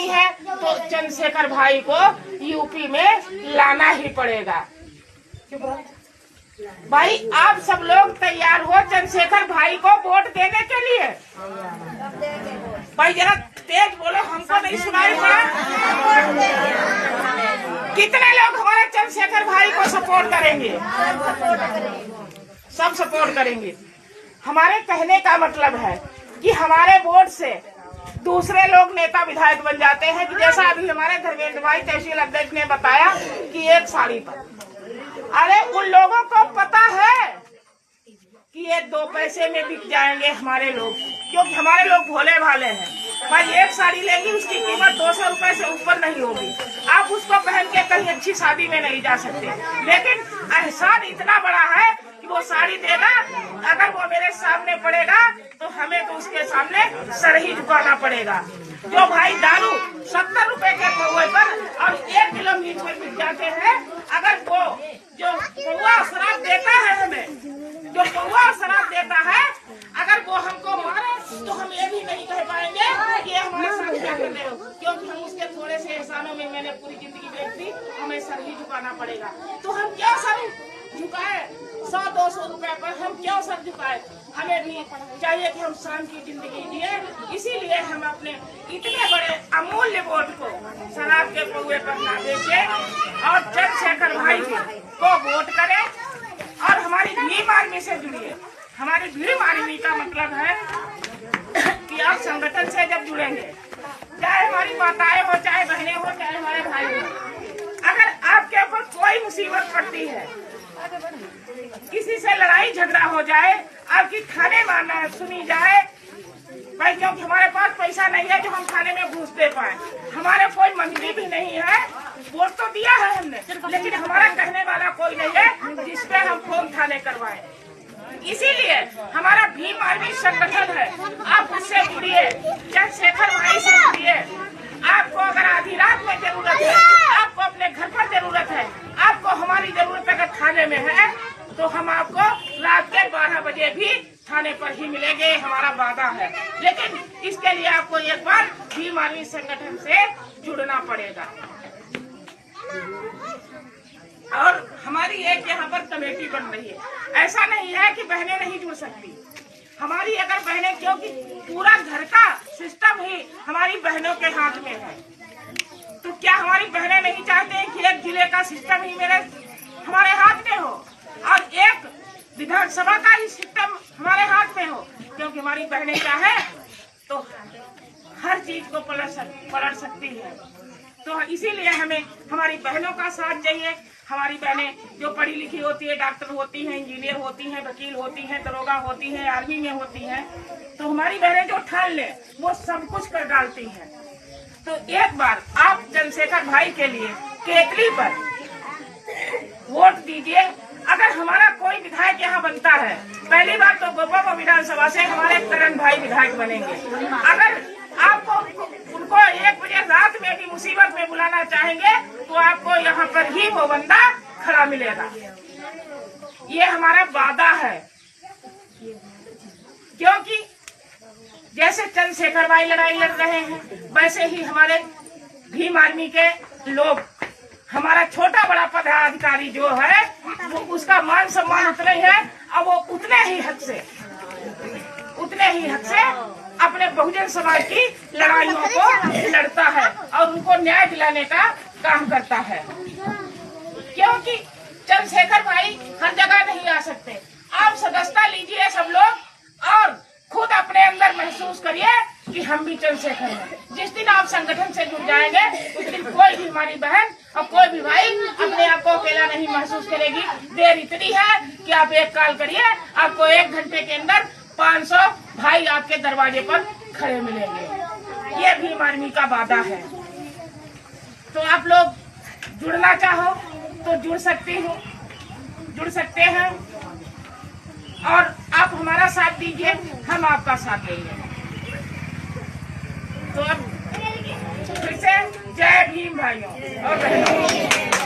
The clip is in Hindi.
है तो चंद्रशेखर भाई को यूपी में लाना ही पड़ेगा। भाई आप सब लोग तैयार हो चंद्रशेखर भाई को वोट देने के लिए? भाई जरा तेज बोलो, हमको नहीं सुनाई पड़ा। कितने लोग हमारे चंद्रशेखर भाई को सपोर्ट करेंगे? सब सपोर्ट करेंगे। हमारे कहने का मतलब है कि हमारे वोट से दूसरे लोग नेता विधायक बन जाते हैं। कि जैसा अभी हमारे धर्मेंद्र भाई तहसील अध्यक्ष ने बताया कि एक साड़ी पर, अरे उन लोगों को पता है कि ये 2 पैसे में बिक जाएंगे हमारे लोग, क्योंकि हमारे लोग भोले भाले हैं। भाई एक साड़ी लेंगी उसकी कीमत 200 रुपए से ऊपर नहीं होगी। आप उसको पहन के कहीं अच्छी शादी में नहीं जा सकते, लेकिन एहसान इतना बड़ा है कि वो साड़ी देगा, अगर वो मेरे सामने पड़ेगा तो हमें तो उसके सामने सर ही झुकाना पड़ेगा। जो भाई दारू 70 रुपए के पौवे पर और 1 किलो मीट में बिक जाते हैं, अगर वो जो पौवा शराब देता है हमें, जो पौवा शराब देता है, अगर वो हमको मारे तो हम ये भी नहीं कह पाएंगे कि ये हमारे साथ क्या कर रहे हो, क्योंकि हम उसके थोड़े से एहसानों में मैंने पूरी जिंदगी व्यक्त दी, हमें सर ही झुकाना पड़ेगा। तो हम क्या सर झुकाए? 100-200 रुपए पर हम क्यों सर झुकाए? हमें भी चाहिए कि हम शान की जिंदगी जिए। इसीलिए हम अपने इतने बड़े अमूल्य वोट को शराब के पौवे पर ना बेचे और चंद्रशेखर भाई को वोट करें और हमारी भीम आर्मी से जुड़िए। हमारी भीम आर्मी का मतलब है कि आप संगठन से जब जुड़ेंगे, चाहे हमारी माताएं हो, चाहे बहनें हो, चाहे हमारे भाई हो, अगर आपके ऊपर कोई मुसीबत पड़ती है, किसी से लड़ाई झगड़ा हो जाए, आपकी थाने माना सुनी जाए, भाई क्योंकि हमारे पास पैसा नहीं है जो हम थाने में घूस दे पाए, हमारे कोई मंत्री भी नहीं है, वोट तो दिया है हमने, लेकिन हमारा कहने वाला कोई नहीं है जिसपे हम फोन थाने करवाए। इसीलिए हमारा भीम आर्मी संगठन है, आप उससे जुड़िए, चंद्रशेखर भाई से जुड़िए। आपको अगर आधी रात में जरूरत है, आपको अपने घर पर जरूरत है, आपको हमारी जरूरत अगर थाने में है, तो हम आपको रात के 12 बजे भी थाने पर ही मिलेंगे, हमारा वादा है। लेकिन इसके लिए आपको एक बार भीम आर्मी संगठन से जुड़ना पड़ेगा। और हमारी एक यहाँ पर कमेटी बन रही है। ऐसा नहीं है कि बहनें नहीं जुड़ सकती, हमारी अगर बहनें, क्योंकि पूरा घर का सिस्टम ही हमारी बहनों के हाथ में है, तो क्या हमारी बहनें नहीं चाहते हैं कि एक जिले का सिस्टम ही हमारे हाथ में हो और एक विधानसभा का ही सिस्टम हमारे हाथ में हो? क्योंकि हमारी बहनें क्या है तो हर चीज को पलट सकती है। तो इसीलिए हमें हमारी बहनों का साथ चाहिए। हमारी बहनें जो पढ़ी लिखी होती है, डॉक्टर होती हैं, इंजीनियर होती हैं, वकील होती हैं, दरोगा होती हैं, आर्मी में होती हैं, तो हमारी बहनें जो ठान ले वो सब कुछ कर डालती हैं। तो एक बार आप चंद्रशेखर भाई के लिए केतली पर वोट दीजिए। अगर हमारा कोई विधायक यहाँ बनता है, पहली बार तो गोपाबा विधानसभा से हमारे करण भाई विधायक बनेंगे। अगर आपको उनको 1 बजे रात में भी मुसीबत में बुलाना चाहेंगे तो आपको यहाँ पर ही वो बंदा खड़ा मिलेगा। ये हमारा वादा है, क्योंकि जैसे चंद्रशेखर भाई लड़ाई लड़ रहे हैं, वैसे ही हमारे भीम आर्मी के लोग, हमारा छोटा बड़ा पदाधिकारी जो है वो उसका मान सम्मान उतना ही है और वो उतने ही हक से अपने बहुजन समाज की लड़ाइयों को लड़ता है और उनको न्याय दिलाने का काम करता है। क्योंकि चंद्रशेखर भाई हर जगह नहीं आ सकते। आप सदस्यता लीजिए सब लोग और खुद अपने अंदर महसूस करिए कि हम भी चंद्रशेखर हैं। जिस दिन आप संगठन से जुड़ जाएंगे उस दिन कोई भी हमारी बहन और कोई भी भाई अपने आप को अकेला नहीं महसूस करेगी। देर इतनी है कि आप एक कॉल करिए, आपको 1 घंटे के अंदर 500 भाई आपके दरवाजे पर खड़े मिलेंगे। ये भीम आर्मी का वादा है। तो आप लोग जुड़ना चाहो तो जुड़ सकते हैं और आप हमारा साथ दीजिए, हम आपका साथ देंगे। तो अब फिर से जय भीम भाइयों और बहनों।